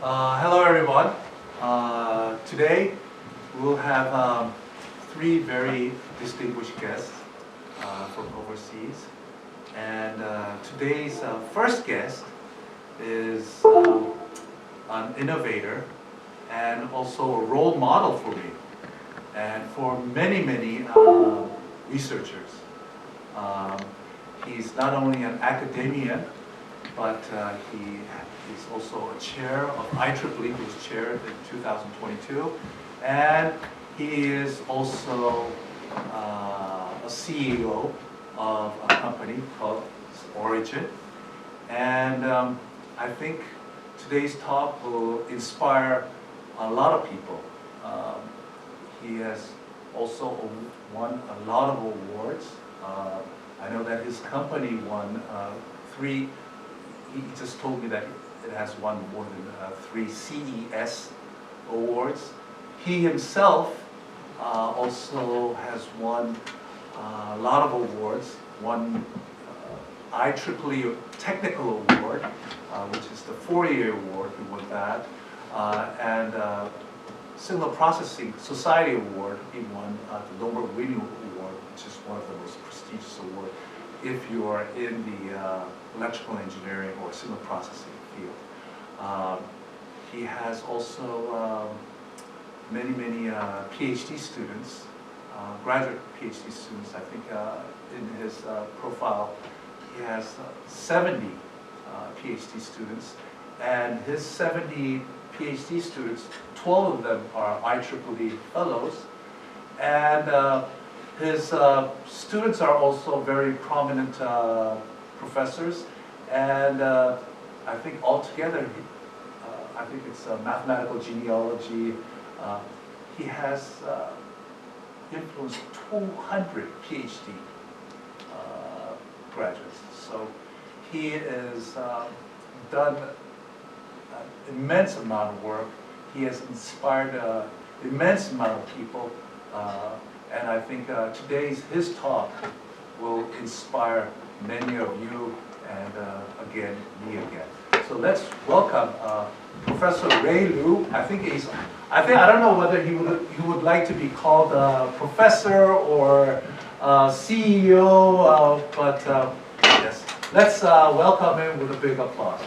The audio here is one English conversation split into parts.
Hello everyone. Today we'll have three very distinguished guests from overseas. And today's first guest is an innovator and also a role model for me and for many researchers. He's not only an academician, but he's also a chair of IEEE, he was chaired in 2022, and he is also a CEO of a company called Origin. And I think today's talk will inspire a lot of people. He has also won a lot of awards. I know that his company won he just told me that it has won more than 3 CES awards. He himself also has won a lot of awards. Won IEEE Technical Award, which is the 4-year award, he won that. And Signal Processing Society Award, he won the Nobel Winning Award, which is one of the most prestigious awards if you are in the electrical engineering or signal processing field. He has also many PhD students, graduate PhD students. I think in his profile he has 70 PhD students, and his 70 PhD students, 12 of them are IEEE fellows, and his students are also very prominent professors, and I think altogether, I think it's mathematical genealogy. He has influenced 200 PhD graduates. So he has done an immense amount of work. He has inspired an immense amount of people. And I think his talk will inspire many of you and again, me again. So let's welcome Professor Ray Liu. I don't know whether he would like to be called professor or CEO, but yes, let's welcome him with a big applause.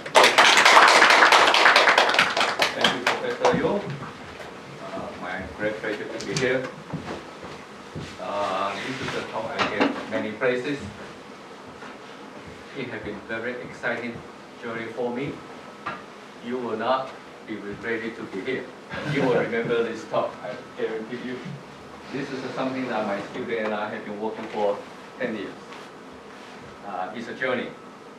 Thank you, Professor Liu. My great pleasure to be here. This is a talk I gave many places. It has been very exciting journey for me. You will not be ready to be here. You will remember this talk, I guarantee you. This is something that my student and I have been working for 10 years. It's a journey.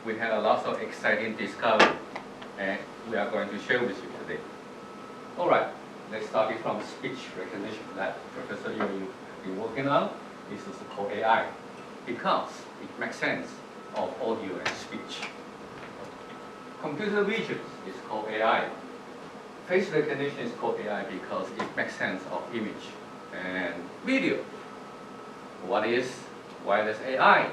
We had a lot of exciting discovery, and we are going to share with you today. All right, let's start it from speech recognition that Professor Liu has been working on. This is called AI because it makes sense of audio and speech. Computer vision is called AI. Face recognition is called AI because it makes sense of image and video. What is wireless AI?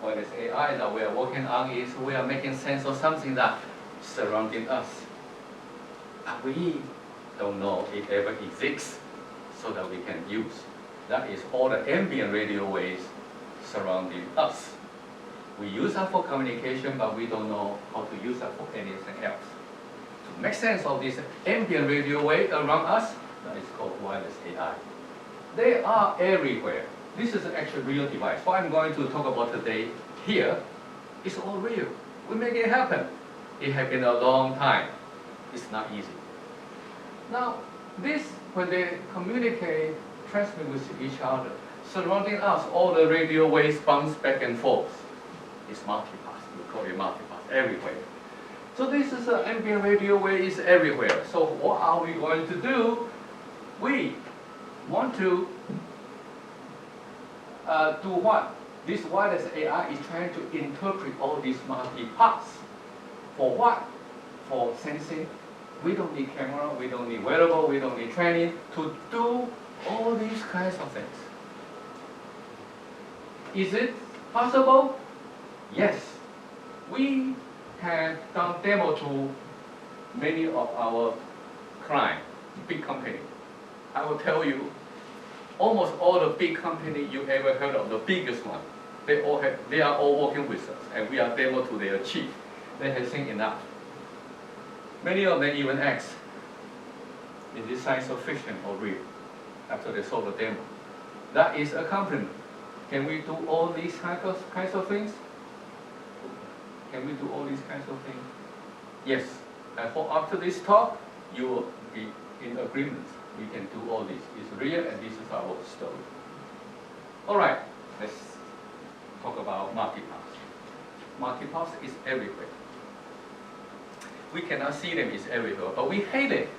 Wireless AI that we are working on is we are making sense of something that is surrounding us. But we don't know it ever exists so that we can use. That is all the ambient radio waves surrounding us. We use that for communication, but we don't know how to use that for anything else. To make sense of this ambient radio wave around us, that is called wireless AI. They are everywhere. This is an actual real device. What I'm going to talk about today here is all real. We make it happen. It has been a long time. It's not easy. Now, this, when they communicate, transmit with each other, surrounding us, all the radio waves bounce back and forth. It's multipass. We call it multipass everywhere. So this is an ambient radio wave is everywhere. So what are we going to do? We want to do what? This wireless AI is trying to interpret all these multipaths. For what? For sensing. We don't need camera, we don't need wearable, we don't need training to do all these kinds of things. Is it possible? Yes. We have done demo to many of our clients, big company, I will tell you, almost all the big company you ever heard of, the biggest one, they are all working with us, and we are demo to their chief. They have seen enough. Many of them even ask, is this science fiction or real? After they saw the demo. That is a compliment. Can we do all these kinds of things? Can we do all these kinds of things? Yes. I hope after this talk, you will be in agreement. We can do all this. It's real, and this is our story. All right. Let's talk about multipass. Multipass is everywhere. We cannot see them, it's everywhere, but we hate it.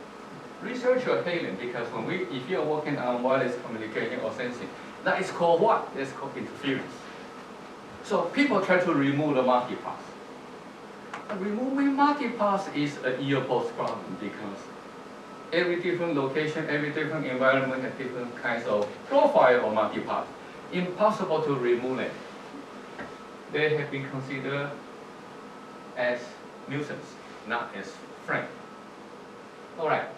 Researchers hate them because if you are working on wireless communication or sensing, that is called what? That's called interference. So people try to remove the multipass. Removing multipass is an earpulse problem because every different location, every different environment has different kinds of profile of multipass. Impossible to remove them. They have been considered as nuisance, not as friend. All right.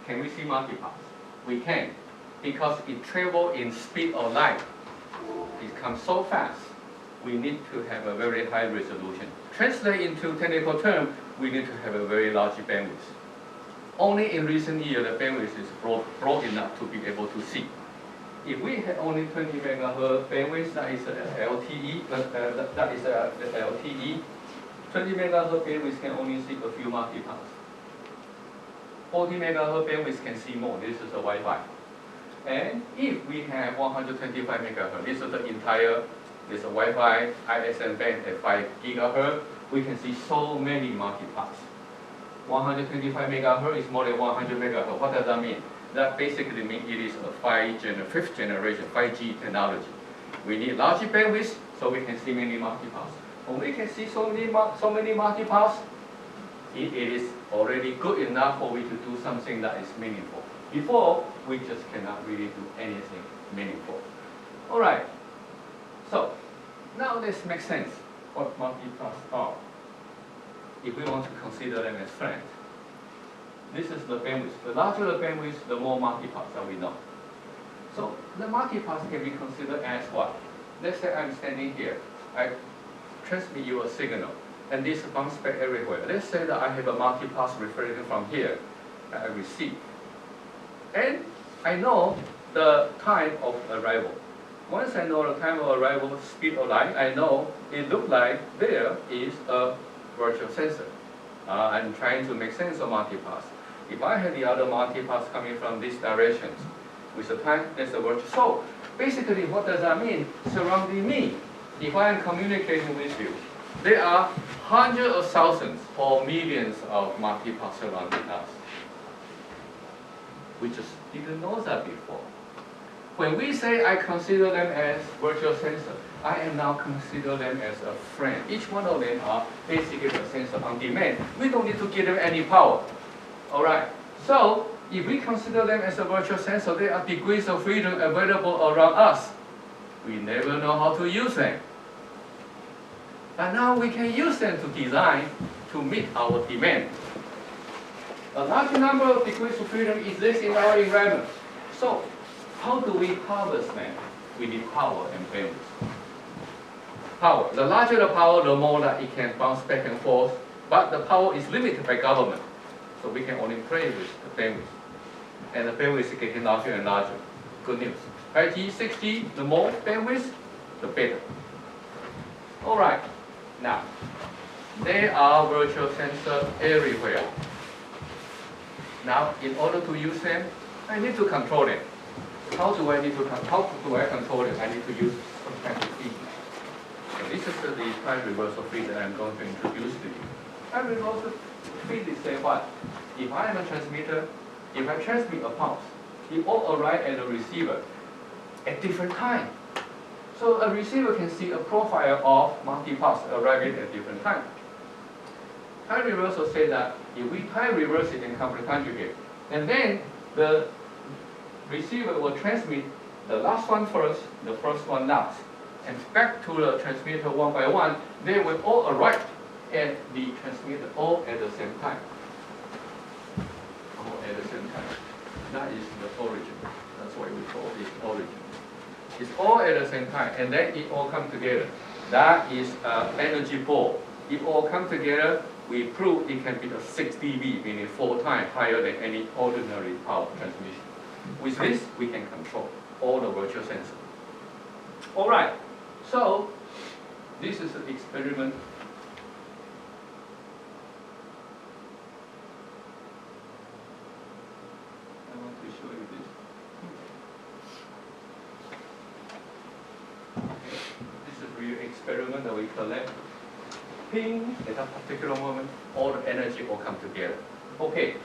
Can we see multipass? We can, because it travels in speed of light. It comes so fast. We need to have a very high resolution. Translate into technical term, we need to have a very large bandwidth. Only in recent years, the bandwidth is broad enough to be able to see. If we had only 20 megahertz bandwidth, that is LTE. That is the LTE. 20 megahertz bandwidth can only see a few multipass. 40 megahertz bandwidth can see more. This is a Wi-Fi. And if we have 125 megahertz, this is the entire. This is a Wi-Fi ISM band at 5 gigahertz. We can see so many multipass. 125 megahertz is more than 100 megahertz. What does that mean? That basically means it is a fifth generation 5G technology. We need large bandwidth so we can see many multipass. When we can see so many multipass, it is already good enough for we to do something that is meaningful. Before, we just cannot really do anything meaningful. All right. So now let's make sense what multipass are. If we want to consider them as friends. This is the bandwidth. The larger the bandwidth, the more multipass that we know. So the multipass can be considered as what? Let's say I'm standing here. I transmit you a signal, and this bounces back everywhere. Let's say that I have a multipass reflecting from here that I receive. And I know the time of arrival. Once I know the time of arrival, speed of light, I know it looks like there is a virtual sensor. I'm trying to make sense of multipass. If I have the other multipass coming from these directions, with the time, there's a virtual. So basically, what does that mean? Surrounding me, if I am communicating with you, there are hundreds of thousands or millions of multipass surrounding us. We just didn't know that before. When we say I consider them as virtual sensor, I am now consider them as a friend. Each one of them are basically a sensor on demand. We don't need to give them any power. All right. So if we consider them as a virtual sensor, there are degrees of freedom available around us. We never know how to use them. But now we can use them to design to meet our demand. A large number of degrees of freedom exists in our environment. So how do we harvest them? We need power and bandwidth. Power. The larger the power, the more that it can bounce back and forth. But the power is limited by government. So we can only play with the bandwidth. And the bandwidth is getting larger and larger. Good news. 5G, 6G, the more bandwidth, the better. All right. Now, there are virtual sensors everywhere. Now, in order to use them, I need to control them. How do I control them? I need to use some kind of feed. So this is the time reversal feed that I'm going to introduce to you. Time reversal feed is say what? If I am a transmitter, if I transmit a pulse, it all arrive at the receiver at different time. So a receiver can see a profile of multi-pulse arriving at different time. Time reversal says that if we time reverse it and complete conjugate, and then the receiver will transmit the last one first, the first one last, and back to the transmitter one by one, they will all arrive and be transmitted all at the same time. All at the same time. That is the origin. That's why we call it origin. It's all at the same time, and then it all come together. That is energy ball. It all come together. We prove it can be a 6 dB, meaning 4 times higher than any ordinary power transmission. With this, we can control all the virtual sensors. All right. So this is an experiment. I want to show you this. This is a real experiment that we collect. Ping, at that particular moment, all the energy will come together. Okay,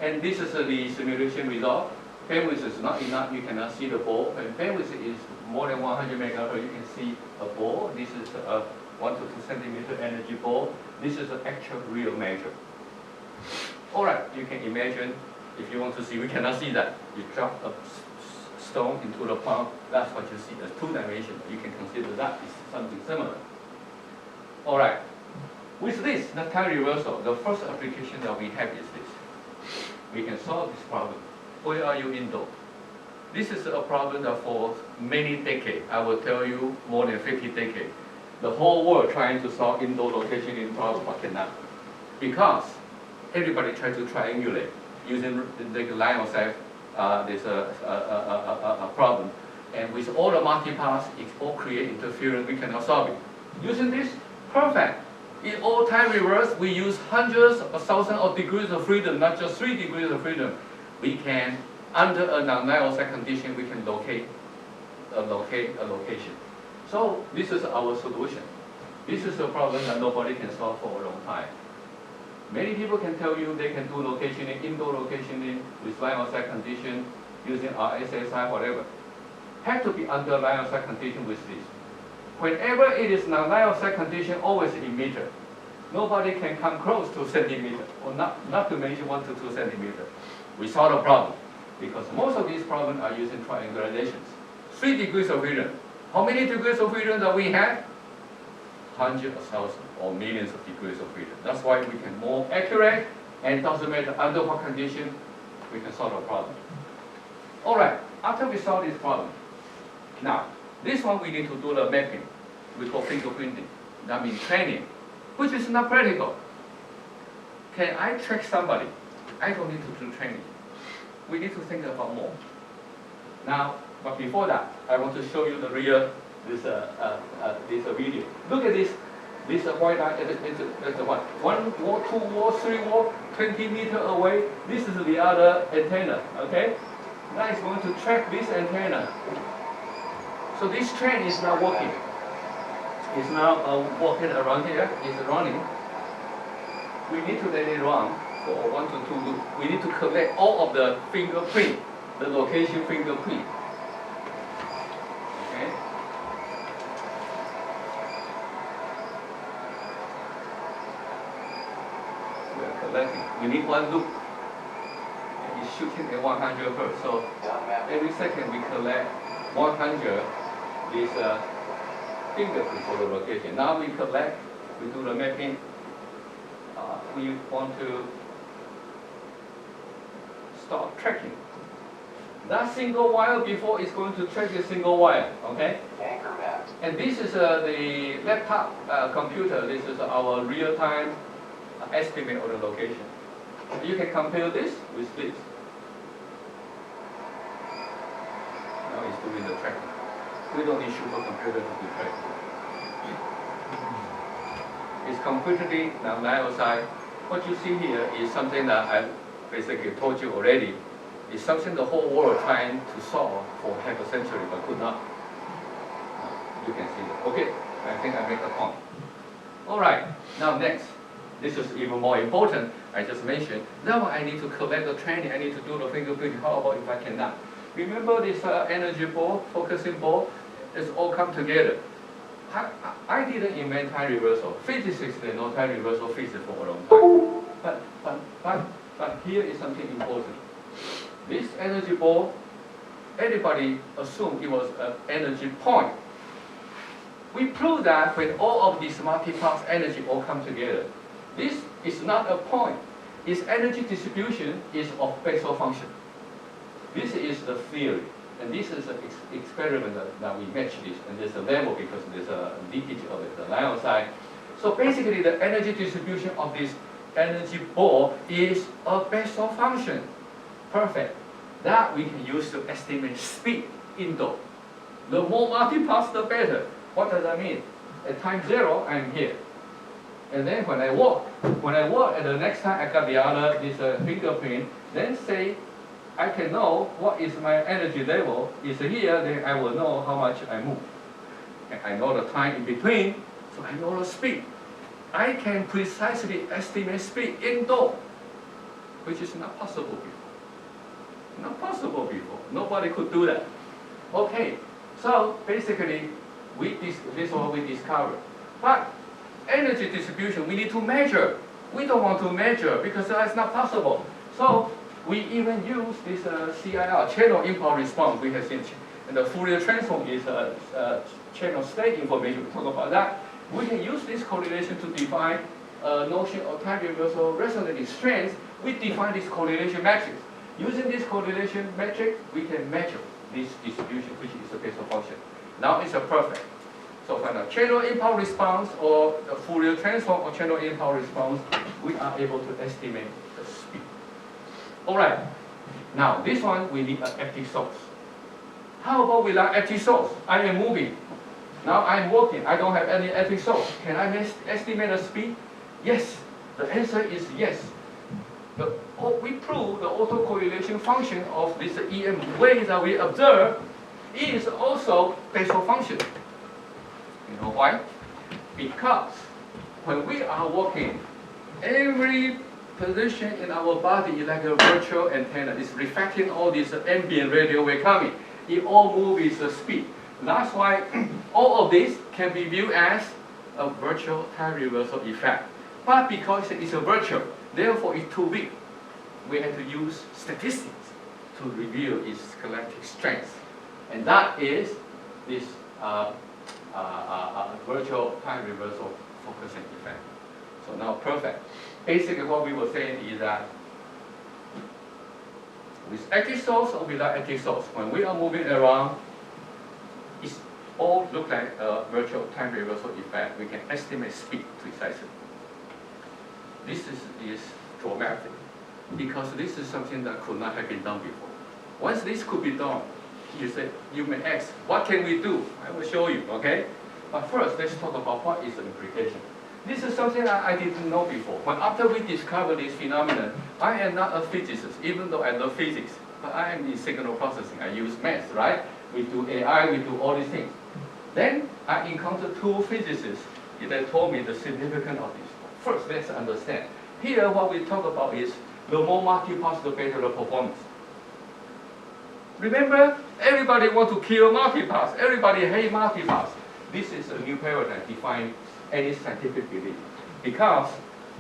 and this is the simulation result. Bandwidth is not enough, you cannot see the ball. And bandwidth is more than 100 megahertz, you can see a ball. This is a 1 to 2 centimeter energy ball. This is an actual real measure. All right, you can imagine, if you want to see, we cannot see that. You drop a stone into the pond, that's what you see, that's 2 dimensional. You can consider that is something similar. All right, with this, the time reversal, the first application that we have is this. We can solve this problem. Where are you indoor? This is a problem that for many decades, I will tell you more than 50 decades, the whole world trying to solve indoor location in problems, but cannot. Because everybody tries to triangulate using the line of sight. There's a problem. And with all the multipaths, it all create interference, we cannot solve it. Using this, perfect. In all time reverse, we use hundreds of thousands of degrees of freedom, not just 3 degrees of freedom. We can, under a non-line-of-sight condition, we can locate a location. So this is our solution. This is a problem that nobody can solve for a long time. Many people can tell you they can do locationing, indoor locationing with line-of-sight condition, using RSSI, whatever. Have to be under line-of-sight condition with this. Whenever it is non-line-of-sight condition, always emitter. Nobody can come close to centimeter, or not to mention 1 to 2 centimeters. We solve the problem, because most of these problems are using triangulations. 3 degrees of freedom. How many degrees of freedom that we have? Hundreds of thousands or millions of degrees of freedom. That's why we can more accurate, and it doesn't matter under what condition, we can solve the problem. All right, after we solve this problem, now, this one we need to do the mapping. We call fingerprinting. That means training, which is not practical. Can I track somebody? I don't need to do training. We need to think about more. Now, but before that, I want to show you the real, this video. Look at this white line, it's what? 1 wall, 2 walls, 3 walls, 20 meters away. This is the other antenna, okay? Now it's going to track this antenna. So this train is now working. It's now walking around here, it's running. We need to let it run for 1 to 2 loops. We need to collect all of the fingerprint, the location fingerprint. Okay? We are collecting. We need 1 loop. And it's shooting at 100 hertz. So every second we collect 100 this fingerprint for the location. Now we collect, we do the mapping. We want to start tracking. That single wire before is going to track the single wire, okay? Anchor map. And this is the laptop computer. This is our real-time estimate of the location. You can compare this with this. Now it's doing the tracking. We don't need supercomputer to do tracking. It's completely non-line-of-sight. What you see here is something that I basically told you already. It's something the whole world trying to solve for half a century but could not. You can see that. Okay, I think I made the point. All right, now next. This is even more important. I just mentioned. Now I need to collect the training. I need to do the fingerprint. How about if I cannot? Remember this energy ball, focusing ball? It's all come together. I didn't invent time reversal. Physicists, they know time reversal physics for a long time. But here is something important. This energy ball, everybody assumed it was an energy point. we prove that when all of these multi-pass energy all come together, this is not a point. Its energy distribution is of Bessel function. This is the theory. And this is an experiment that we match this. And there's a level because there's a leakage of the line outside. So basically, the energy distribution of this energy ball is a Bessel function. Perfect. That we can use to estimate speed indoor. The more multi-pass, the better. What does that mean? At time 0, I'm here. And then when I walk at the next time I got the other, this fingerprint, then say, I can know what is my energy level is here, then I will know how much I move. And I know the time in between, so I know the speed. I can precisely estimate speed indoor, which is not possible before. Not possible before. Nobody could do that. Okay, so basically, this is what we discovered. But energy distribution, we need to measure. We don't want to measure because that's not possible. So we even use this CIR, channel impulse response. We have seen, and the Fourier transform is channel state information. We talk about that. We can use this correlation to define a notion of time reversal resonating strength. We define this correlation matrix. Using this correlation matrix, we can measure this distribution, which is a Bessel function. Now it's a perfect. So from the channel impulse response or the Fourier transform or channel impulse response, we are able to estimate the speed. All right. Now this one we need an active source. How about without active source? I am moving. Now I'm walking. I don't have any active source. Can I estimate the speed? Yes. The answer is yes. We prove the autocorrelation function of this EM wave that we observe is also Bessel function. You know why? Because when we are walking, every position in our body is like a virtual antenna. It's reflecting all this ambient radio wave coming. It all moves with the speed. That's why all of this can be viewed as a virtual time reversal effect. But because it's a virtual, therefore it's too big. We have to use statistics to reveal its galactic strength. And that is this virtual time reversal focusing effect. So now perfect. Basically what we were saying is that with active source or without active source, when we are moving around, it all look like a virtual time reversal effect. We can estimate speed precisely. This is dramatic because this is something that could not have been done before. Once this could be done, you may ask, what can we do? I will show you, okay? But first, let's talk about what is the implication. This is something that I didn't know before. But after we discovered this phenomenon, I am not a physicist, even though I love physics. But I am in signal processing. I use math, right? We do AI, we do all these things. Then I encountered two physicists that told me the significance of this. First, let's understand. Here, what we talk about is the more multi-pass, the better the performance. Remember, everybody want to kill multi-pass. Everybody hate multi-pass. This is a new paradigm define any scientific belief. Because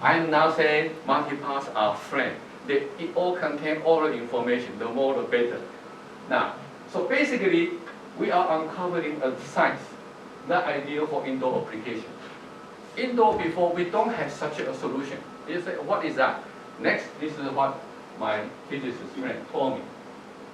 I'm now saying multi-pass are friends. It all contain all the information. The more, the better. Now, so basically, we are uncovering a science that ideal for indoor application. Indoor, before we don't have such a solution. You say, what is that? Next, this is what my physicist friend told me.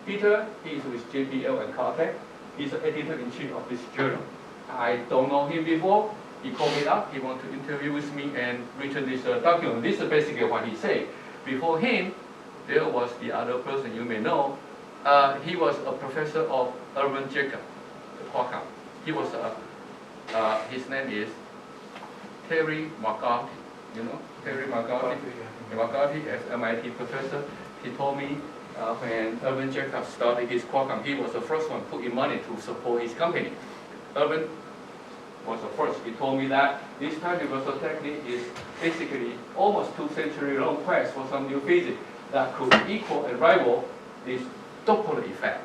Peter, he is with JPL and Caltech. He's the editor-in-chief of this journal. I don't know him before. He called me up. He wanted to interview with me and written this document. This is basically what he said. Before him, there was the other person you may know. He was a professor of Irvin Jacob, Qualcomm. He was his name is Terry McCarthy. You know Terry McCarthy. McCarthy as MIT professor. He told me when Irvin Jacob started his Qualcomm, he was the first one putting money to support his company. Irvin was the first. He told me that this time reversal technique is basically almost 2-century-long quest for some new physics that could equal and rival this Doppler effect.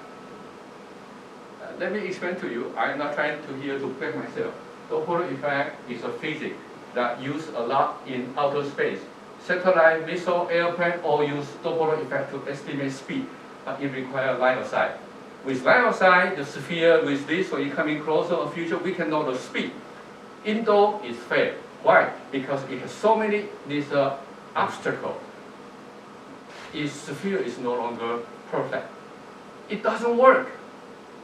Let me explain to you. I'm not trying to here to back myself. Doppler effect is a physics that used a lot in outer space. Satellite, missile, airplane all use Doppler effect to estimate speed, but it requires line of sight. With line of sight, the sphere with this, when you coming closer or future, we can know the speed. Indoor is fair. Why? Because it has so many these obstacles. Its sphere is no longer perfect. It doesn't work.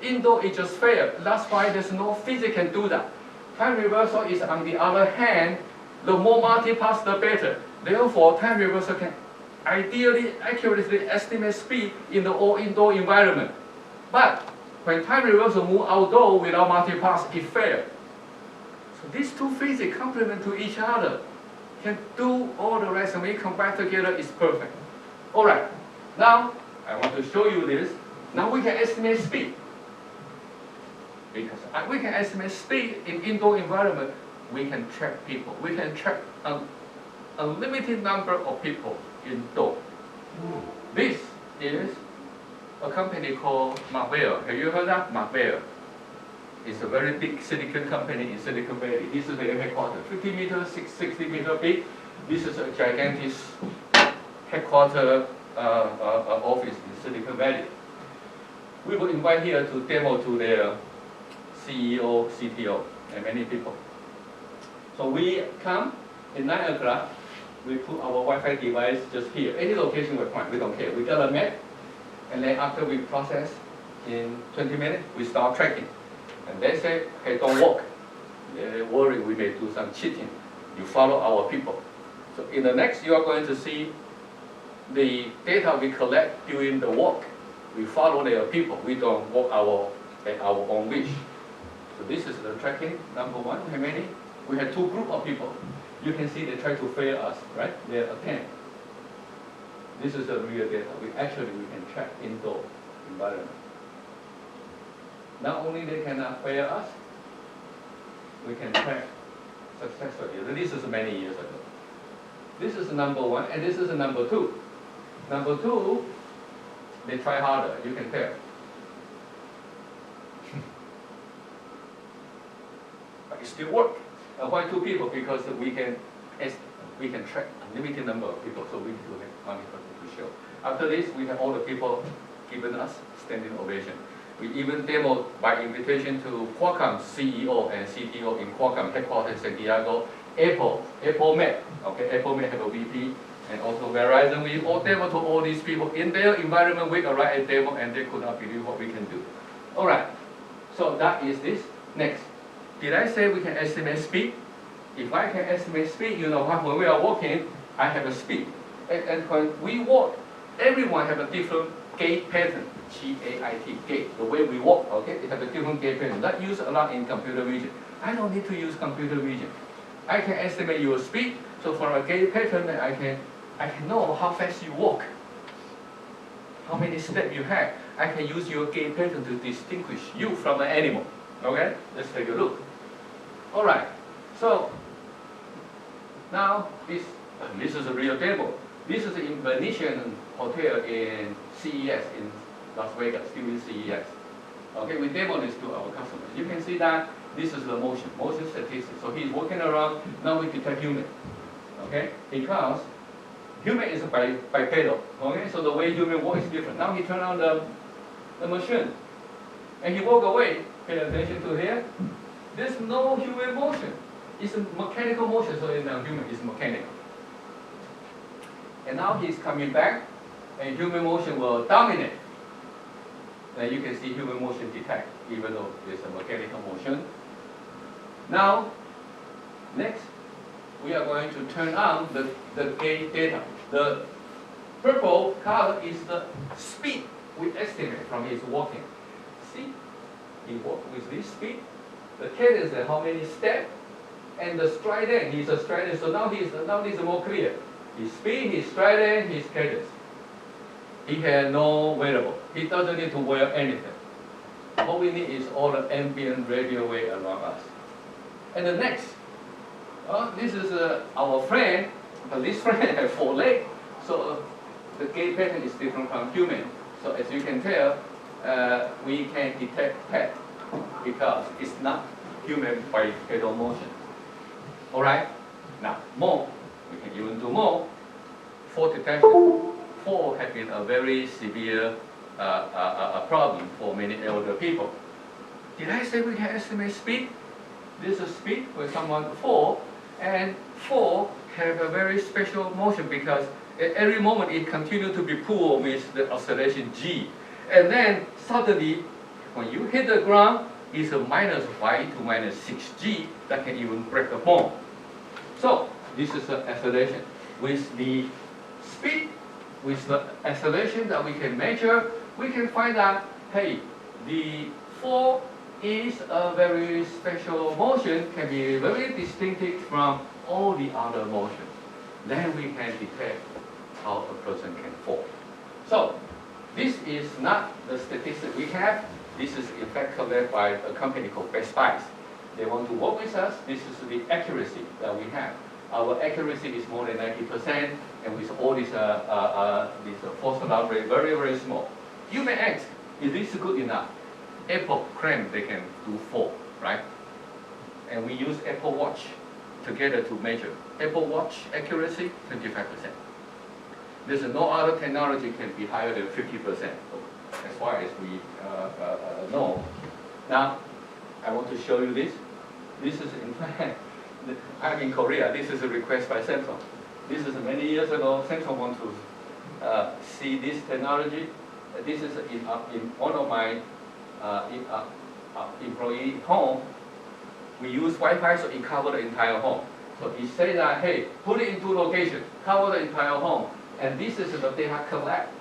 Indoor is just fair. That's why there's no physics can do that. Time reversal is, on the other hand, the more multipass, the better. Therefore, time reversal can ideally accurately estimate speed in the all indoor environment. But when time reversal move outdoor without multipass, it fails. So these two physics complement to each other. Can do all the rest, and when you combine together, it's perfect. All right. Now I want to show you this. Now we can estimate speed. Because we can estimate speed in indoor environment, we can track people. We can track a limited number of people indoor. This is a company called Marvell. Have you heard of Marvell? It's a very big silicon company in Silicon Valley. This is their headquarters, 50 meters, 60 meters big. This is a gigantic headquarters office in Silicon Valley. We were invited here to demo to their CEO, CTO, and many people. So we come at 9 o'clock. We put our Wi-Fi device just here. Any location we find, we don't care. We got a map, and then after we process, in 20 minutes, we start tracking. And they say, hey, don't walk. They worry we may do some cheating. You follow our people. So in the next, you are going to see the data we collect during the walk. We follow their people. We don't walk at our own wish. So this is the tracking, number one. How many? We had two groups of people. You can see they try to fail us, right? They attempt. This is the real data. We can track indoor environment. Not only they cannot fail us, we can track successfully. This is many years ago. This is number one, and this is number two. Number two, they try harder. You can tell. But it still works. Why two people? Because we can track a limited number of people, so we need to have monitor to show. After this, we have all the people giving us standing ovation. We even demoed by invitation to Qualcomm CEO and CTO in Qualcomm headquarters in San Diego, Apple Map. Okay, Apple Map have a VP, and also Verizon. We all demo to all these people in their environment. We arrived at demo, and they could not believe what we can do. All right, so that is this. Next. Did I say we can estimate speed? If I can estimate speed, you know, when we are walking, I have a speed. And when we walk, everyone have a different gait pattern, G-A-I-T, gait, the way we walk, okay? It has a different gait pattern. That used a lot in computer vision. I don't need to use computer vision. I can estimate your speed, so for a gait pattern, I can know how fast you walk, how many steps you have. I can use your gait pattern to distinguish you from an animal. Okay, let's take a look. All right, so now this is a real demo. This is in Venetian Hotel in CES in Las Vegas, during CES. Okay, we demo this to our customers. You can see that this is the motion statistics. So he's walking around, now we detect human. Okay, because human is bipedal. Okay, so the way human walks is different. Now he turned on the machine, and he walk away. Pay attention to here. There's no human motion. It's a mechanical motion, so it's not human, it's mechanical. And now he's coming back, and human motion will dominate. And you can see human motion detect, even though it's a mechanical motion. Now, next, we are going to turn on the gait data. The purple color is the speed we estimate from his walking. See? He walked with this speed. The cadence is how many steps, and the striding, he's a striding. So now he's more clear. His speed, his striding, his cadence. He has no wearable. He doesn't need to wear anything. All we need is all the ambient radio wave around us. And the next, this is our friend, but this friend has 4 legs, so the gait pattern is different from human. So as you can tell, we can detect pet because it's not human bipedal motion. All right? Now, more. We can even do more. Fall detection. Fall has been a very severe problem for many elder people. Did I say we can estimate speed? This is speed when someone fall, and fall have a very special motion because at every moment it continues to be pulled with the acceleration g. And then suddenly, when you hit the ground, it's a minus y to minus 6g that can even break the bone. So this is the acceleration. With the speed, with the acceleration that we can measure, we can find out, hey, the fall is a very special motion, can be very distinctive from all the other motions. Then we can detect how a person can fall. So this is not the statistic we have. This is in fact collected by a company called Best Buys. They want to work with us. This is the accuracy that we have. Our accuracy is more than 90%, and with all these false alarm rate very, very small. You may ask, is this good enough? Apple claim they can do 4, right? And we use Apple Watch together to measure. Apple Watch accuracy, 25%. There's no other technology can be higher than 50%, as far as we know. Now, I want to show you this. This is in fact, I'm in Korea. This is a request by Samsung. This is many years ago. Samsung want to see this technology. This is in one of my employee home. We use Wi-Fi so it covers the entire home. So it says that, hey, put it into location, cover the entire home. And this is the data collect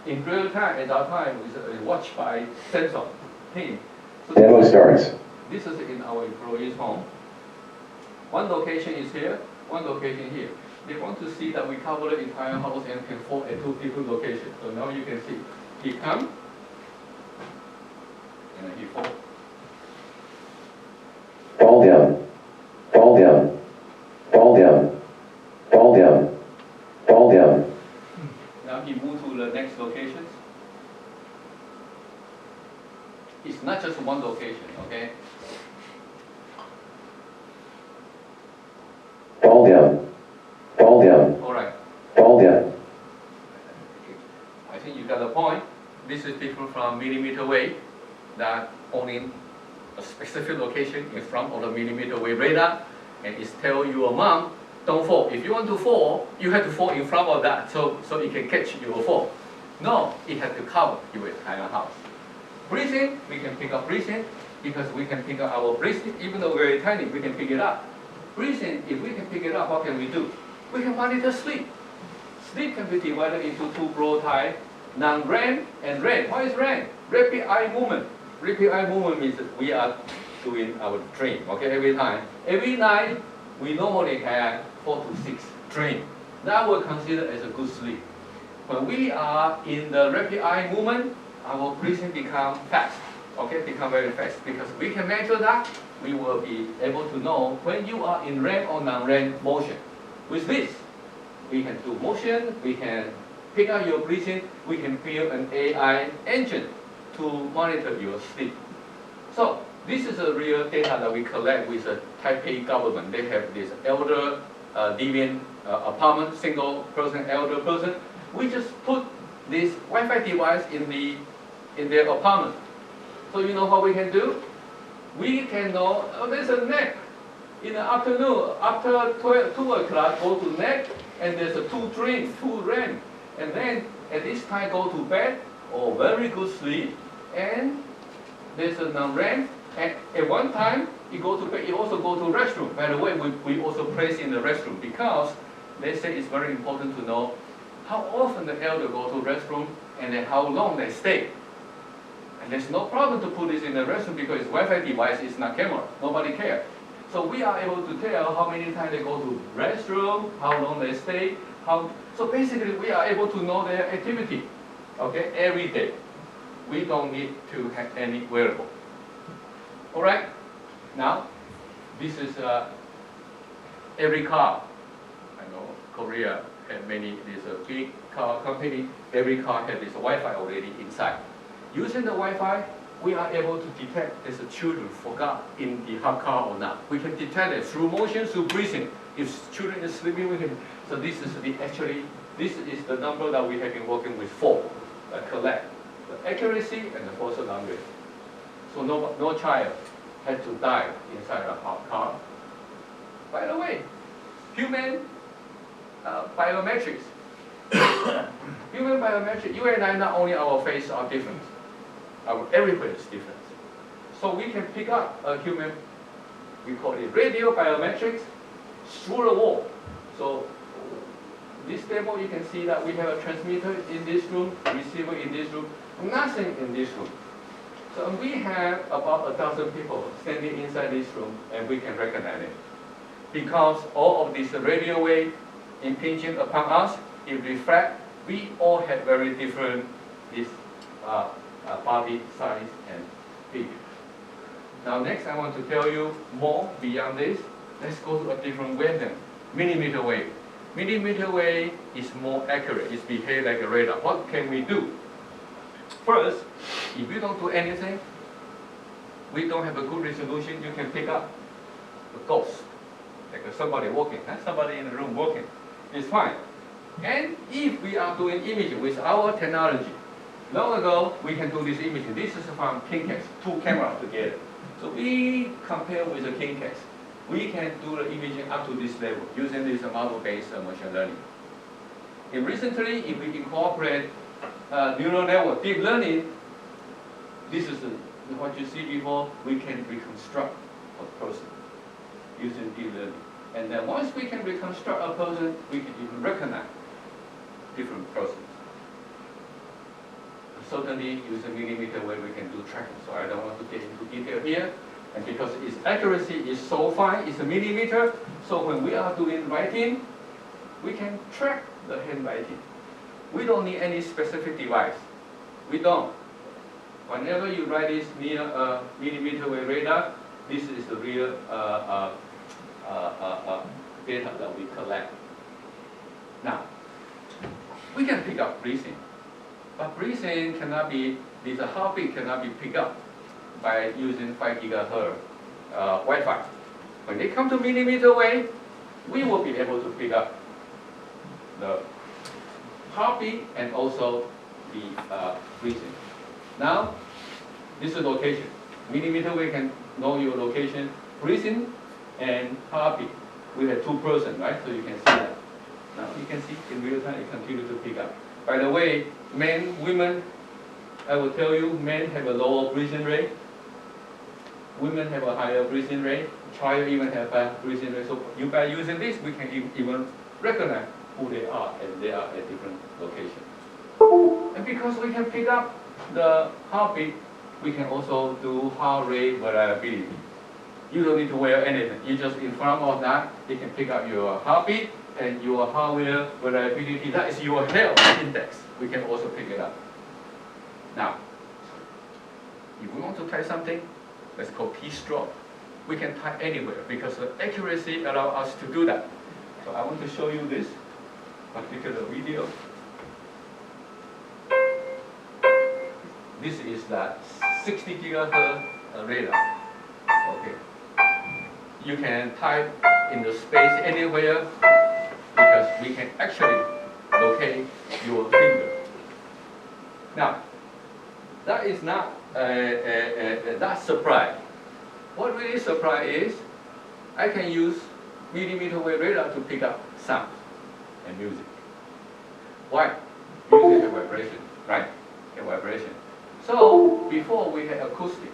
in real time at that time with watched by Samsung team. So demo starts. This is in our employee's home. One location is here, one location here. They want to see that we cover the entire house and can fall at 2 different locations. So now you can see, he comes, and he falls. Fall down. Fall down. Fall down. Fall down. Fall down. Now he moved to the next locations. It's not just one location, okay? Fall down. Fall down. All right. Fall down. I think you got the point. This is different from millimeter wave that only a specific location in front of the millimeter wave radar, and it's tell your mom, don't fall. If you want to fall, you have to fall in front of that so it can catch your fall. No, it has to cover your entire house. Breathing, we can pick up breathing because we can pick up our breathing, even though very tiny, we can pick it up. Breathing, if we can pick it up, what can we do? We can monitor sleep. Sleep can be divided into 2 broad types, non-REM and REM. What is REM? Rapid eye movement. Rapid eye movement means that we are doing our dream, okay, every time. Every night, we normally have 4 to 6 dreams. That will consider as a good sleep. When we are in the rapid eye movement, our breathing become fast, okay, become very fast. Because we can measure that, we will be able to know when you are in REM or non-REM motion. With this, we can do motion, we can pick up your breathing, we can build an AI engine to monitor your sleep. So this is a real data that we collect with the Taipei government. They have this elder living apartment, single person, elder person. We just put this Wi-Fi device in their apartment. So you know what we can do? We can know, oh, there's a nap. In the afternoon, after 2 o'clock, go to nap, and there's a 2 dream, 2 REM. And then at this time, go to bed, or very good sleep, and there's a non-REM. And at one time, you go to bed, you also go to restroom. By the way, we also place in the restroom because they say it's very important to know how often the elder go to restroom and then how long they stay. And there's no problem to put this in the restroom because it's Wi-Fi device, it's not camera. Nobody cares. So we are able to tell how many times they go to restroom, how long they stay, so basically we are able to know their activity, okay, every day. We don't need to have any wearable. All right? Now, this is every car. I know Korea had many, there's a big car company, every car has this Wi-Fi already inside. Using the Wi-Fi, we are able to detect if the children forgot in the hot car or not. We can detect it through motion, through breathing. If children is sleeping, we can. So this is this is the number that we have been working with for, collect the accuracy and the false alarm rate. So no child had to die inside a hot car. By the way, human biometrics. Human biometrics, you and I, not only our face are different, everywhere is different. So we can pick up a human, we call it radio biometrics, through the wall. So this demo, you can see that we have a transmitter in this room, receiver in this room, nothing in this room. So we have about 1,000 people standing inside this room, and we can recognize it. Because all of this radio wave impinging upon us, it reflects, we all have very different body size and figure. Now next I want to tell you more beyond this. Let's go to a different wavelength, millimeter wave. Millimeter wave is more accurate, it behaves like a radar. What can we do? First, if we don't do anything, we don't have a good resolution, you can pick up a ghost, like somebody walking, somebody in the room walking. It's fine. And if we are doing imaging with our technology, long ago we can do this imaging. This is from Kintex, two cameras together. So we compare with the Kintex. We can do the imaging up to this level using this model-based machine learning. And recently, if we incorporate neural network, deep learning, this is what you see before, we can reconstruct a person using deep learning. And then once we can reconstruct a person, we can even recognize different persons. Certainly, using millimeter wave, we can do tracking. So I don't want to get into detail here. And because its accuracy is so fine, it's a millimeter, so when we are doing writing, we can track the handwriting. We don't need any specific device. We don't. Whenever you write this near a millimeter wave radar, this is the real data that we collect. Now, we can pick up breathing, but breathing cannot be, this heartbeat cannot be picked up by using 5 gigahertz Wi-Fi. When they come to millimeter wave, we will be able to pick up the heartbeat and also the breathing. Now, this is location. Millimeter wave can know your location, breathing, and heartbeat. We have 2 persons, right? So you can see that. Now you can see in real time it continues to pick up. By the way, men, women, I will tell you, men have a lower breathing rate. Women have a higher breathing rate. Child even have a breathing rate. So by using this, we can even recognize who they are, and they are at different locations. And because we can pick up the heartbeat, we can also do heart rate variability. You don't need to wear anything. You just in front of that, it can pick up your heartbeat and your heart rate variability. That is your health index. We can also pick it up. Now, if we want to type something, let's call keystroke. We can type anywhere because the accuracy allows us to do that. So I want to show you this particular video. This is that 60 gigahertz radar. Okay. You can type in the space anywhere because we can actually locate your finger. Now, that is not that surprise. What really surprise is I can use millimeter wave radar to pick up sound and music. Why? Music and vibration, right? And vibration. So before we had acoustic.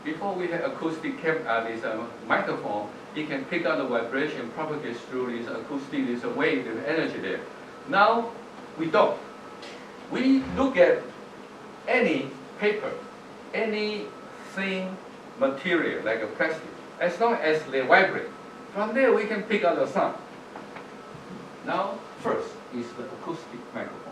Before we had acoustic this microphone, it can pick up the vibration propagates through this acoustic, this wave, there's energy there. Now we don't. We look at any paper, any thin material like a plastic, as long as they vibrate. From there we can pick up the sound. Now first is the acoustic microphone.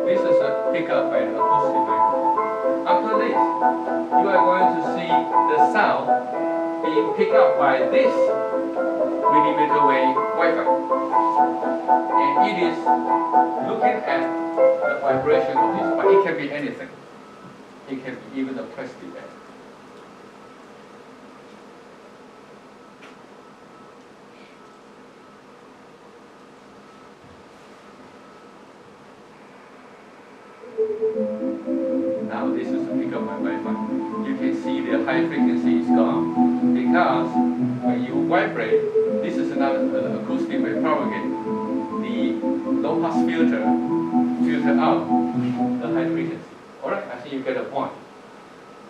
This is a pickup by an acoustic microphone. After this, you are going to see the sound being picked up by this millimeter wave Wi-Fi. And it is looking at the vibration of this, but it can be anything. It can be even a plastic bag. Now this is become my Wi-Fi. You can see the high frequency is gone because when you vibrate, this is another acoustic wave propagate. The low pass filter out the high frequency. All right, I think you get the point.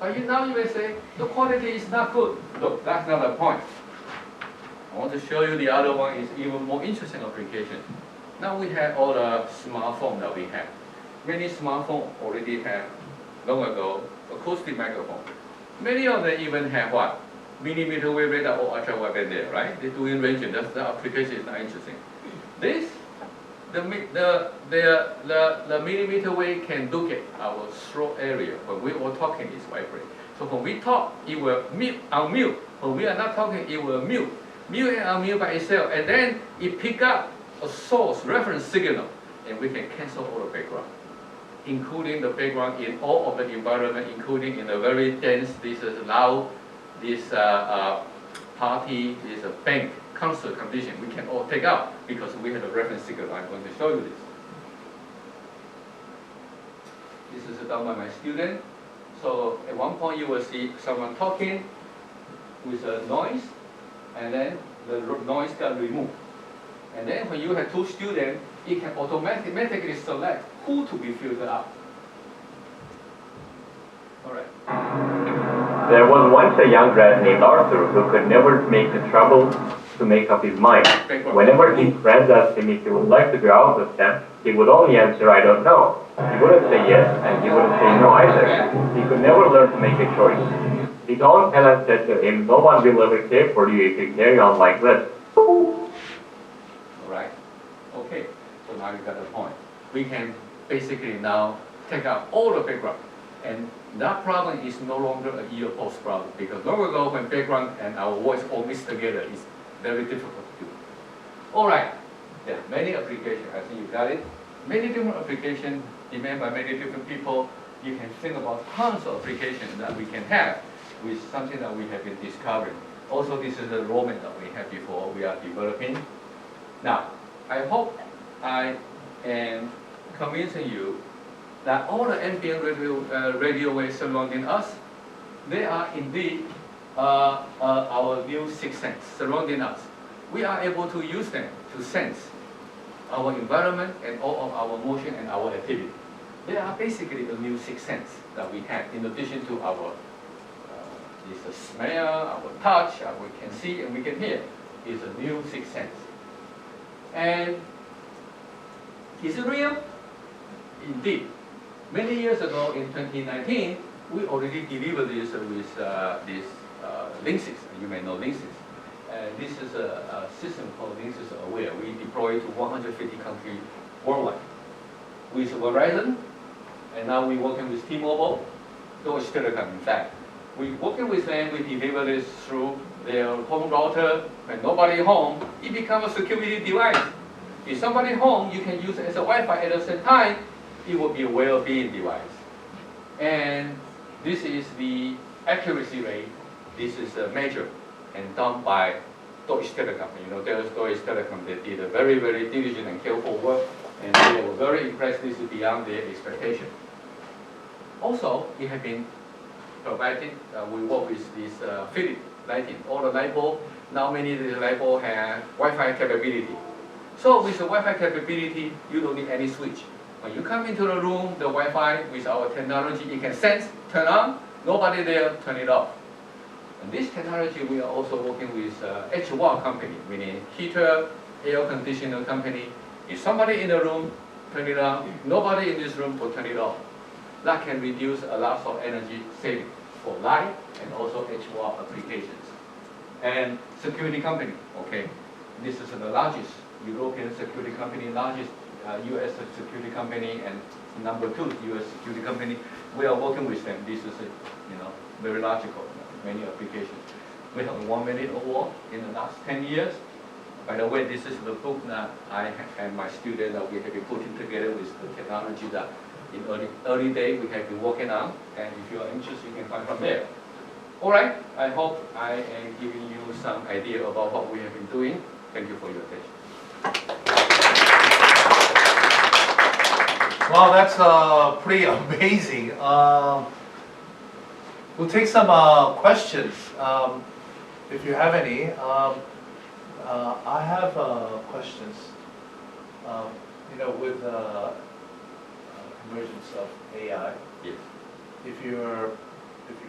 But now you may say the quality is not good. Look, that's not the point. I want to show you the other one is even more interesting application. Now we have all the smartphone that we have. Many smartphones already have, long ago, acoustic microphone. Many of them even have what? Millimeter wave radar or ultra wideband there, right? They're doing ranging. That's the application is not interesting. This, the millimeter wave can look at our throat area. When we are talking, it's vibrate. So when we talk, it will mute, unmute. When we are not talking, it will mute. Mute and unmute by itself, and then it pick up a source reference signal, and we can cancel all the background, including the background in all of the environment, including in a very dense, this is loud, this party, this bank, concert condition, we can all take out because we have a reference signal. I'm going to show you this. This is done by my student. So at one point you will see someone talking with a noise, and then the noise got removed. And then when you have two students, it can automatically select who to be filtered out. All right. There was once a young lad named Arthur who could never make the trouble to make up his mind. Whenever his friends asked him if he would like to go out with them, he would only answer, "I don't know." He wouldn't say yes, and he wouldn't say no either. He could never learn to make a choice. His own parents said to him, "No one will ever care for you if you carry on like this." Right? Okay, so now you got the point. We can basically now take out all the background. And that problem is no longer a ear post problem, because long ago when background and our voice all mixed together, it's very difficult to do. All right, there are many applications. I think you got it. Many different applications demanded by many different people. You can think about tons of applications that we can have with something that we have been discovering. Also, this is a roadmap that we had before we are developing. Now, I hope I am convincing you that all the ambient radio waves surrounding us, they are indeed our new sixth sense surrounding us. We are able to use them to sense our environment and all of our motion and our activity. They are basically the new sixth sense that we have in addition to our this smell, our touch, we can see and we can hear, is a new sixth sense. And is it real? Indeed. Many years ago in 2019, we already delivered this with this Linksys. You may know Linksys. This is a system called Linksys Aware. We deploy to 150 countries worldwide with Verizon, and now we're working with T-Mobile, Deutsche Telekom, in fact. We're working with them, we deliver this through their home router. When nobody home, it becomes a security device. If somebody home, you can use it as a Wi-Fi at the same time, it will be a well-being device. And this is the accuracy rate. This is measured and done by Deutsche Telekom. You know, Deutsche Telekom, they did a very, very diligent and careful work, and they were very impressed. This is beyond their expectation. Also, it has been provided, we work with this Philips lighting. All the light bulb, now many of the light bulb have Wi-Fi capability. So with the Wi-Fi capability, you don't need any switch. When you come into the room, the Wi-Fi with our technology, it can sense, turn on, nobody there, turn it off. And this technology, we are also working with HVAC company, meaning heater, air conditioner company. If somebody in the room, turn it on, nobody in this room will turn it off. That can reduce a lot of energy saving for light and also HVAC applications. And security company, okay. This is the largest European security company, largest US security company, and number 2 US security company. We are working with them. This is very logical, many applications. We have won many awards in the last 10 years. By the way, this is the book that I and my students that we have been putting together with the technology that in early days we have been working on. And if you are interested, you can find from there. All right, I hope I am giving you some idea about what we have been doing. Thank you for your attention. Well, that's pretty amazing. We'll take some questions if you have any. I have questions. With emergence of AI, Yes. if you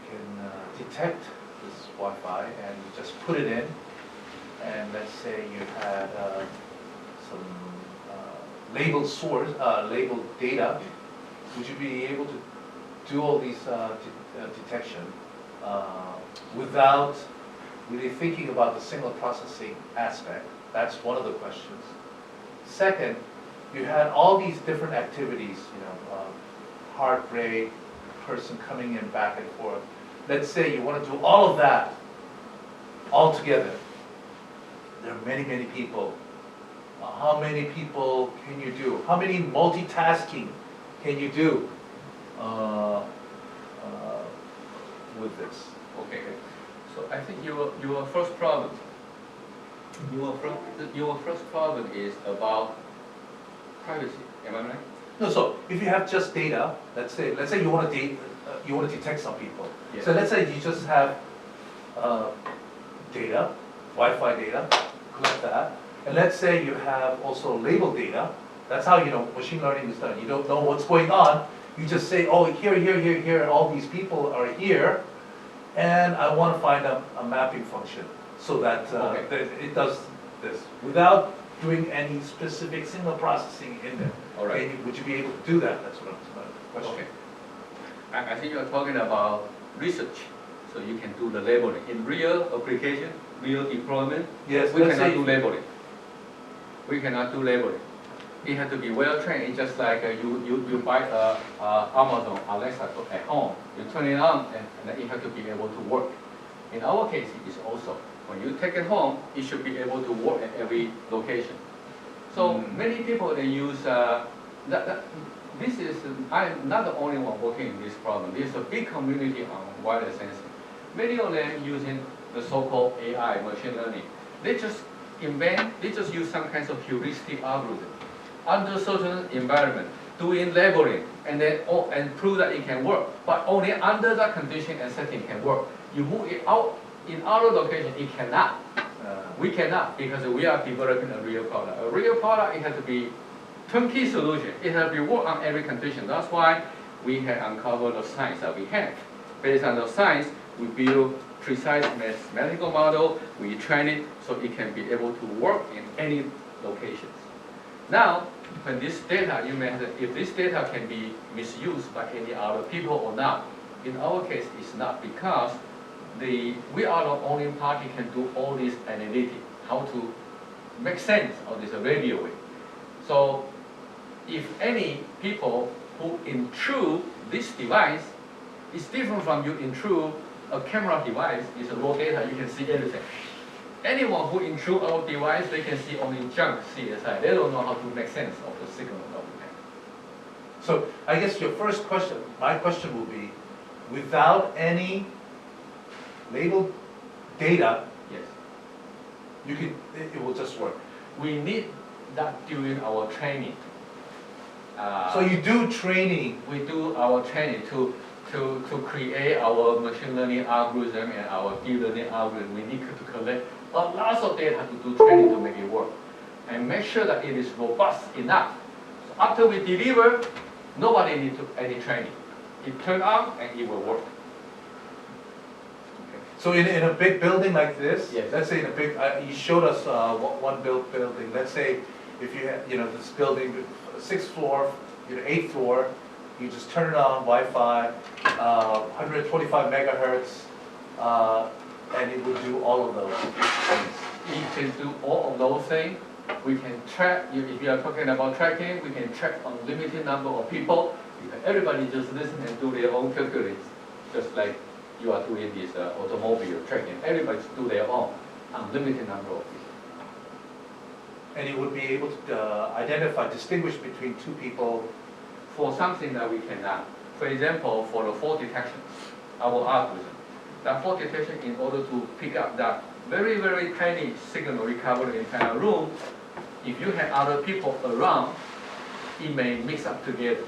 can detect this Wi-Fi and you just put it in, and let's say you had some labeled data, would you be able to do all these detection without really thinking about the signal processing aspect? That's one of the questions. Second, you had all these different activities, heart rate, person coming in back and forth. Let's say you want to do all of that all together. There are many, many people. How many people can you do? How many multitasking can you do with this? Okay. So I think your first problem. Your first problem is about privacy. Am I right? No, so if you have just data, let's say you want to detect some people. Yes. So let's say you just have data, Wi-Fi data, collect that, and let's say you have also labeled data. That's how machine learning is done. You don't know what's going on. You just say, oh, here, all these people are here, and I want to find a mapping function so that it does this without doing any specific signal processing in there. All right. Would you be able to do that? That's what I'm question. Okay. I think you're talking about research, so you can do the labeling. In real application, real deployment, Yes, we let's cannot say do labeling. We cannot do labeling. It has to be well trained. It's just like you buy Amazon Alexa at home. You turn it on, and then it has to be able to work. In our case, it is also. When you take it home, it should be able to work at every location. So many people, they use, I'm not the only one working in this problem. There's a big community on wireless sensing. Many of them using the so-called AI, machine learning. They just use some kinds of heuristic algorithm under certain environment, doing labeling, and then and prove that it can work. But only under that condition and setting can work. You move it out in other location, it cannot. We cannot, because we are developing a real product. A real product, it has to be turnkey solution. It has to be work on every condition. That's why we have uncovered the science that we have. Based on the science, we build precise mathematical model. We train it so it can be able to work in any locations. Now, when this data, you may have, if this data can be misused by any other people or not. In our case, it's not, because we are the only party can do all this analytics, how to make sense of this radio wave. So if any people who intrude this device, it's different from you intrude a camera device. It's a raw data, you can see everything. Anyone who intrude our device, they can see only junk CSI. They don't know how to make sense of the signal that we have. So I guess your first question, my question will be, without any labeled data, Yes. it will just work. We need that during our training. So you do training. We do our training to create our machine learning algorithm and our deep learning algorithm. We need to collect a lot of data to do training to make it work, and make sure that it is robust enough. So after we deliver, nobody needs any training. It turns on and it will work. So in a big building like this, Yes. let's say in a big, you showed us one building. Let's say if you have, this building, 6th floor, 8th floor, you just turn it on, Wi-Fi, 125 megahertz, and it will do all of those things. We can do all of those things. We can track, if you are talking about tracking, we can track unlimited number of people. Everybody just listen and do their own calculations, just like you are doing this automobile tracking. Everybody do their own, unlimited number of people. And you would be able to distinguish between two people. For something that we cannot. For example, for the fault detection, our algorithm. That fault detection, in order to pick up that very, very tiny signal recovered in a room, if you have other people around, it may mix up together.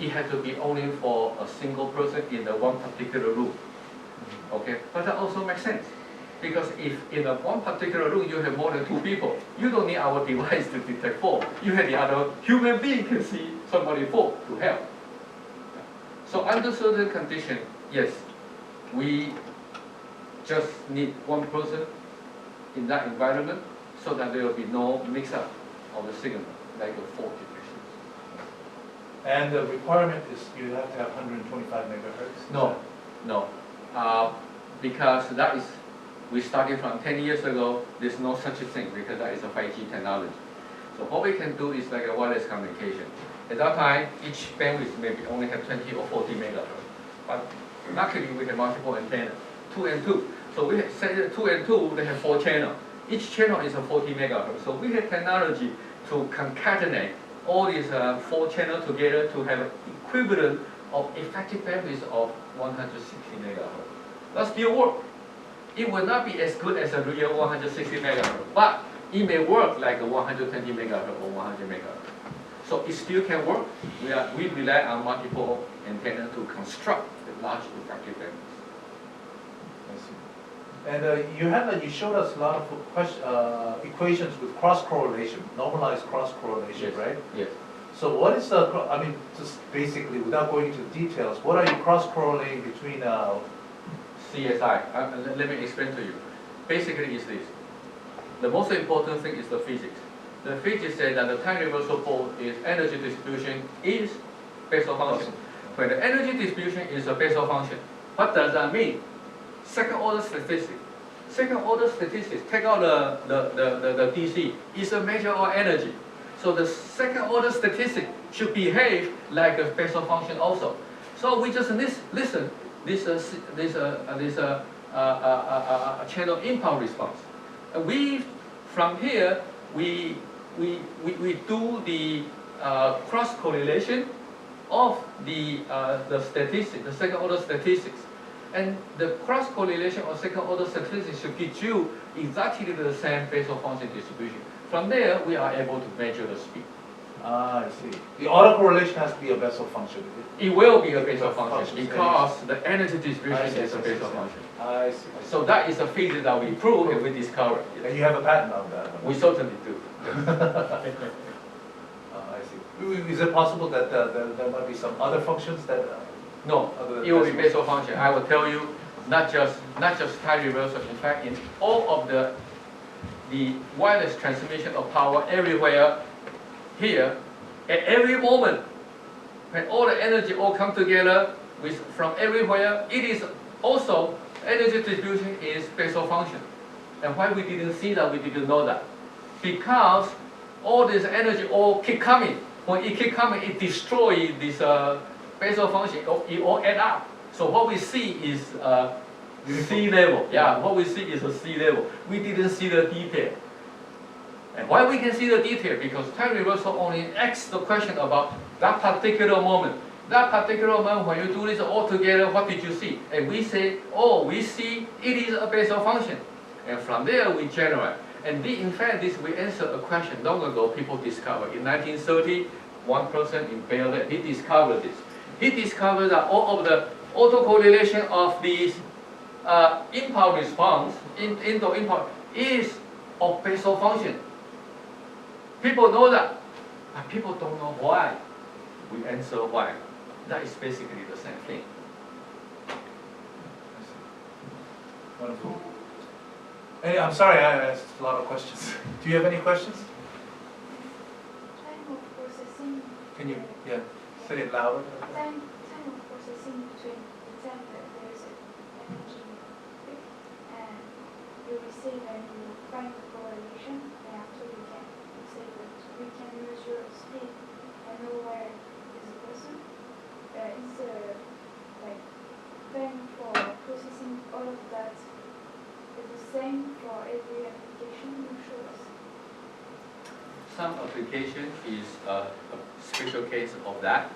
It had to be only for a single person in the one particular room. Okay, but that also makes sense. Because if in a one particular room you have more than 2 people, you don't need our device to detect fault. You have the other human being can see somebody fall to help. So under certain conditions, yes, we just need one person in that environment so that there will be no mix-up of the signal, like a fault detection. And the requirement is you have to have 125 megahertz? No. Because that is, we started from 10 years ago, there's no such a thing because that is a 5G technology. So what we can do is like a wireless communication. At that time, each bandwidth maybe only have 20 or 40 megahertz. But luckily we have multiple antennas, 2 and 2. So we have set 2 and 2, they have 4 channels. Each channel is a 40 megahertz. So we have technology to concatenate all these 4 channels together to have equivalent of effective bandwidth of 160 megahertz. That still work. It will not be as good as a real 160 megahertz, but it may work like a 120 megahertz or 100 megahertz. So it still can work. We rely on multiple antennas to construct the large effective bandwidth. I see. And you showed us a lot of equations with cross-correlation, normalized cross-correlation, Yes. right? Yes. So what is the, I mean, just basically, without going into details, what are you cross-correlating between, CSI. Let me explain to you. Basically, is this. The most important thing is the physics. The physics says that the time reversal pole is energy distribution is Bessel function. When the energy distribution is a Bessel function, what does that mean? Second order statistics. Second order statistics, take out the DC, is a measure of energy. So the second order statistic should behave like a Bessel function also. So we just listen this channel impulse response. From here we do the cross correlation of the statistics, the second order statistics, and the cross correlation of second order statistics should give you exactly the same Bessel function distribution. From there we are able to measure the speed. I see. The autocorrelation has to be a Bessel function. It will be a Bessel function because the energy distribution is a Bessel function. I see. So that is a physics that we prove and we discover. And you have a patent on that? We certainly do. I see. Is it possible that there might be some other functions that? No, it will be Bessel function. I will tell you, not just time reversal. In fact, in all of the wireless transmission of power everywhere. Here, at every moment, when all the energy all come together from everywhere, it is also energy distribution is Bessel function. And why we didn't see that, we didn't know that. Because all this energy all keep coming. When it keep coming, it destroys this Bessel function. It all add up. So what we see is sea level. Yeah, what we see is a sea level. We didn't see the detail. And why we can see the detail? Because time reversal only asks the question about that particular moment. That particular moment when you do this all together, what did you see? And we say, oh, we see it is a Bessel function. And from there we generate. And in fact, we answered a question long ago people discovered. In 1930, one person in Berlin, he discovered this. He discovered that all of the autocorrelation of these impulse response, impulse, is of Bessel function. People know that, but people don't know why. We answer why. That is basically the same thing. Wonderful. Hey, I'm sorry, I asked a lot of questions. Do you have any questions? Time of processing. Can you, say it louder? Time of processing between the time that there is an energy peak and you receive and you find the correlation, and after you can say that we can measure speed and know where is the person. Is like time for processing all of that is the same for every application you show us? Some application is a special case of that,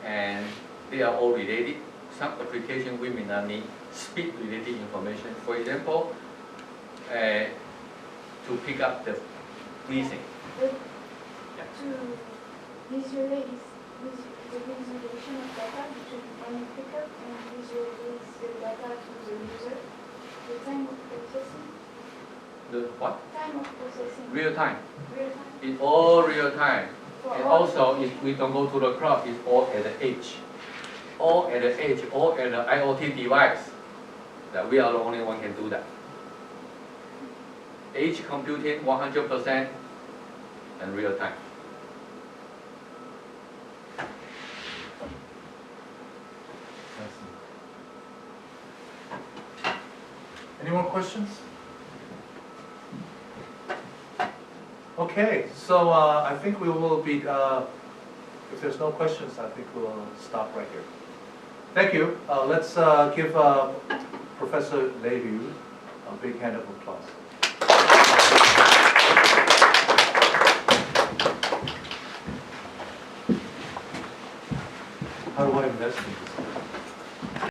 and they are all related. Some application we may not need speed-related information. For example, to pick up the breathing. But Yeah. to visually is the visualization of data between any pickup and visualize the data to the user. The time of processing. The what? Time of processing. Real time. Real time. It's all real time. For And all also, if we don't go to the cloud, it's all at the edge. All at the edge, all at the IoT device. That we are the only one can do that. Edge computing 100% and real time. Any more questions? Okay, so I think we will be, if there's no questions, I think we'll stop right here. Thank you. Let's give Professor Levy a big hand of applause. How do I invest in this?